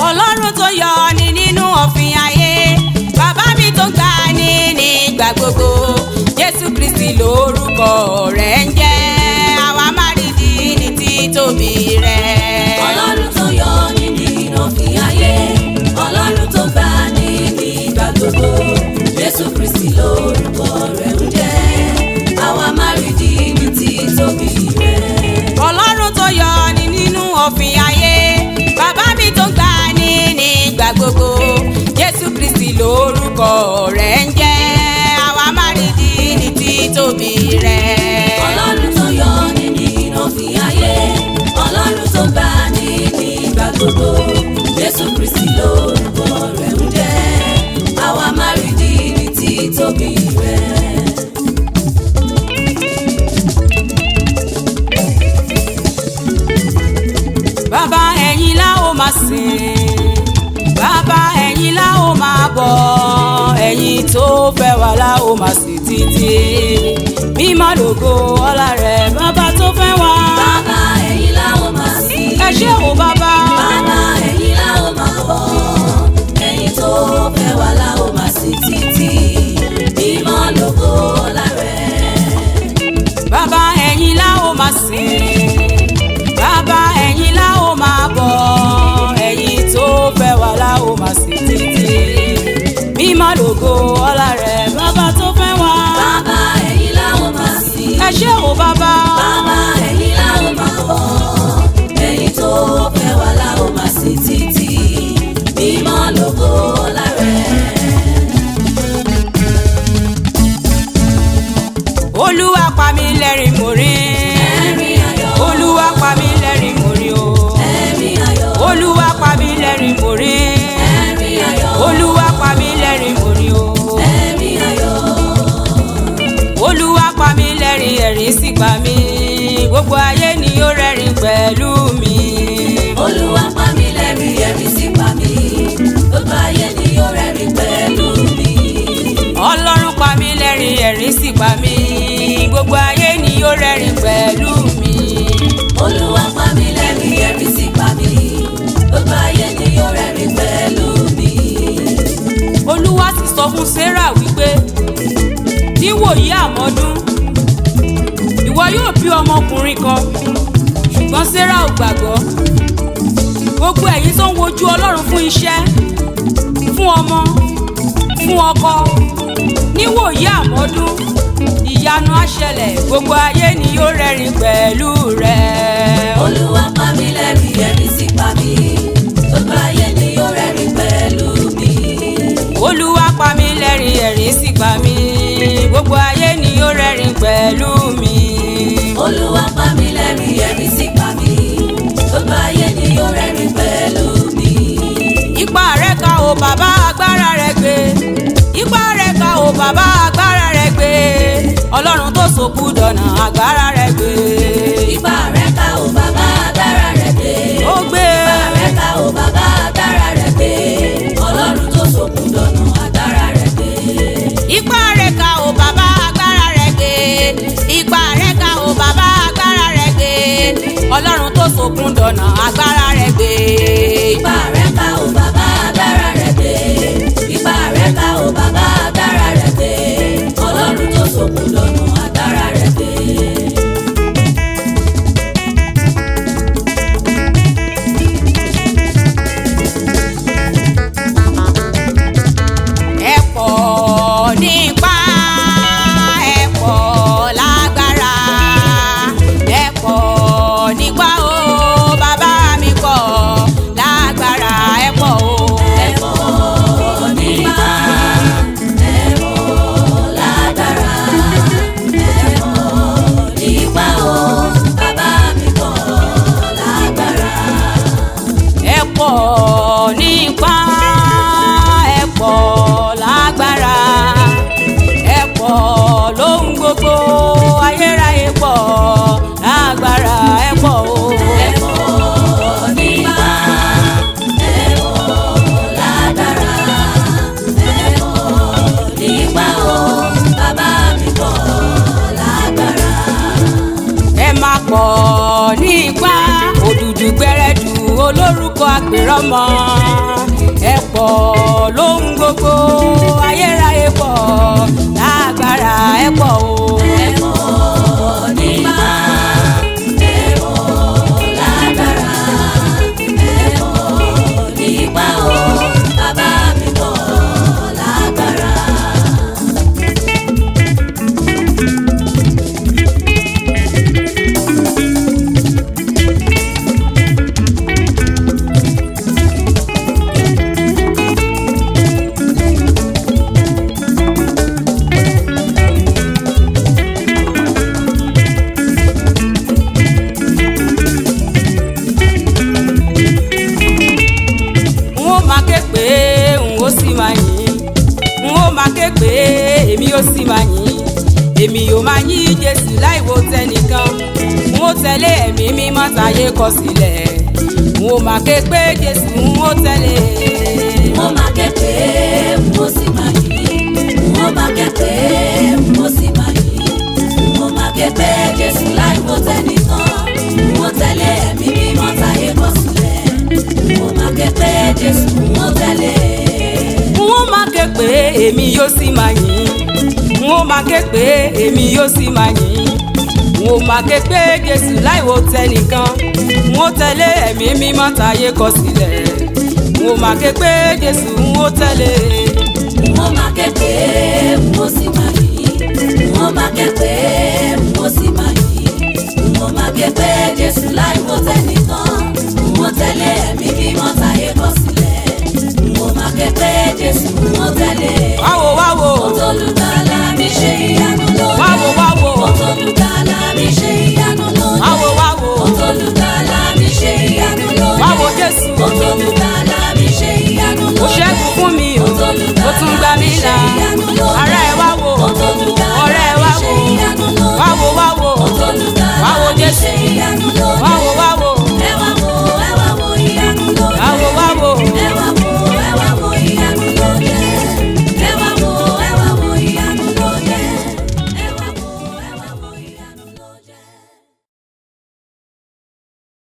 Ọlọ́run tó yọ ni nínú ọ̀fìn ayé, bàbá mi tó ń gbà ní nígbà gbogbo. Jésù Kristi lórúkọ rẹ̀ ń jẹ́, àwa máa rí di ní títóbi rẹ̀. Ọlọ́run tó yọ ni nínú ọ̀fìn ayé, Ọlọ́run tó gbà ní nígbà gbogbo. Jésù Kristi lórúkọ rẹ̀ ń jẹ́, àwa máa rí di ní títóbi rẹ̀. Ọlọ́run tó yọ ni nínú ọ̀fìn ayé, bàbá mi tó ń gbà ní nígbà gbogbo. Jésù Kristi lórúkọ rẹ̀ ń jẹ́, àwa máa rí di ní títóbi rẹ̀. Ọlọ́run tó yọ ni nínú ọ̀fìn ayé, Ọlọ́run tó gbà ní nígbà gbogbo. Jésù Kristi lórúkọ rẹ̀ ń jẹ́, àwa máa rí di ní títóbi rẹ̀. Bàbá ẹ̀yin la ó máa sìn, bàbá ẹ̀yin la ó máa bọ̀, ẹ̀yin tó fẹ́ wá la ó máa sìn títí. Mímọ́ lógo ọlá rẹ̀, bàbá tó fẹ́ wá. Bàbá ẹ̀yin la ó máa sìn. Ẹ ṣé o bàbá. Bàbá ẹ̀yin la ó máa bọ̀, ẹ̀yin tó fẹ́ wá la ó máa sìn títí. Mímọ́ lógo ọlá rẹ̀. Bàbá ẹ̀yin la ó máa sìn, bàbá ẹ̀yin la ó máa bọ̀, ẹ̀yin tó fẹ́ wá la ó máa sìn títí. Mímọ́ lógo ọlá rẹ̀, bàbá tó fẹ́ wá. Bàbá ẹ̀yin la ó máa sìn. Ẹ ṣé o bàbá. Bàbá ẹ̀yin la ó máa bọ̀, ẹ̀yin tó fẹ́ wá la ó máa sìn títí. Mímọ́ lógo ọlá rẹ̀. Olúwa pa mí lẹ́rìn mo rí. Ẹ̀rín ayọ̀. Olúwa pa mí lẹ́rìn mo rí o. Ẹ̀rín ayọ̀. Olúwa pa mí lẹ́rìn mo rí. Ẹ̀rín ayọ̀. Olúwa pa mí lẹ́rìn mo rí o. Ẹ̀rín ayọ̀. Olúwa pa mí lẹ́rìn, ẹ̀rín sì pa mí, gbogbo ayé ni ó rẹ́rìn pẹ̀lú mi. Olúwa pa mí lẹ́rìn, ẹ̀rín sì pa mí, gbogbo ayé ni ó rẹ́rìn pẹ̀lú mi. Ọlọ́run pa mí lẹ́rìn, ẹ̀rín sì pa mí, gbogbo ayé ni ó rẹ́rìn pẹ̀lú mi. Olúwa pa mí lẹ́rìn, ẹ̀rín sì pa mí, gbogbo ayé ni ó rẹ́rìn pẹ̀lú mi. Olúwa sì sọ fún Sárà wípé, níwòyí àmọ́dún ìwọ yóò bí ọmọkùnrin kan. Ṣùgbọ́n Sárà ò gbàgbọ́. Gbogbo ẹ̀yin tó ń wojú Ọlọ́run fún iṣẹ́, fún ọmọ, fún ọkọ, níwòyí àmọ́dún ìyanu á ṣẹlẹ̀, gbogbo ayé ni yóò rẹ́rìn pẹ̀lú rẹ̀. Olúwa pa mí lẹ́rìn, ẹ̀rín sì pa mí, gbogbo ayé ni ó rẹ́rìn pẹ̀lú mi. Olúwa pa mí lẹ́rìn, ẹ̀rín sì pa mí, gbogbo ayé ni yóò rẹ́rìn pẹ̀lú mi. Olúwa pa mí lẹ́rìn, ẹ̀rín sì pa mí, gbogbo ayé ni ó rẹ́rìn pẹ̀lú mi. Ipá rẹ̀ ká o bàbá, agbára rẹ̀ gbé. Ipá rẹ̀ ká o bàbá, agbára rẹ̀ gbé. Ọlọ́run tó sòkú dọ̀nà, agbára rẹ̀ gbé. Ipá rẹ̀ ká o bàbá, agbára rẹ̀ gbé. Ó gbé. Ipá rẹ̀ ká o bàbá, agbára rẹ̀ gbé. Ọlọ́run tó sòkú dọ̀nà, agbára rẹ̀ gbé. Ipá rẹ̀ ká o bàbá, agbára rẹ̀ gbé. Ipá rẹ̀ ká o bàbá, agbára rẹ̀ gbé. Ọlọ́run tó sòkú dọ̀nà, agbára rẹ̀ gbé. Ipá rẹ̀ ká o bàbá, agbára rẹ̀ gbé. Ipá rẹ̀ ká o bàbá, agbára rẹ̀ gbé. Ọlọ́run tó sòkú dọ̀nà, agbára rẹ̀ gbé. Ẹ pọ̀ nípa, ẹ pọ̀ lágbára, ẹ pọ̀ nípa o bàbá mi pọ̀ lágbára. pọ̀ ní ipá òdùdù gbẹrẹdù olórúkọ àpèrọmọ ẹ pọ̀ lóhun gbogbo ayérayé pọ̀ lágbára ẹ pọ̀ o. ẹ pọ̀ ní ipá, ẹ pọ̀ lágbára, ẹ pọ̀ ní ipá o, bàbá mi pọ̀ lágbára. Èmi ó sì máa yìn, èmi ò máa yìn Jésù láì wo tẹnìkan, n ó tẹ̀lé ẹ̀mí mímọ́ táyé kọ sílẹ̀, n ó máa ké pé Jésù n ó tẹ̀lé. N ó máa ké pé n ó sì máa yìn, n ó máa ké pé n ó sì máa yìn, n ó máa ké pé Jésù láì wo tẹnìkan, n ó tẹ̀lé ẹ̀mí mímọ́ táyé kọ sílẹ̀, n ó máa ké pé Jésù n ó tẹ̀lé. N ó máa ké pé èmi yóò sì máa yìn, n ó máa ké pé èmi yóò sì máa yìn, n ó máa ké pé Jésù láì wo tẹnìkan, n ó tẹ̀lé ẹ̀mí mímọ́ táyé kọ sílẹ̀, n ó máa ké pé Jésù n ó tẹ̀lé. N ó máa ké pé n ó sì máa yìn, n ó máa ké pé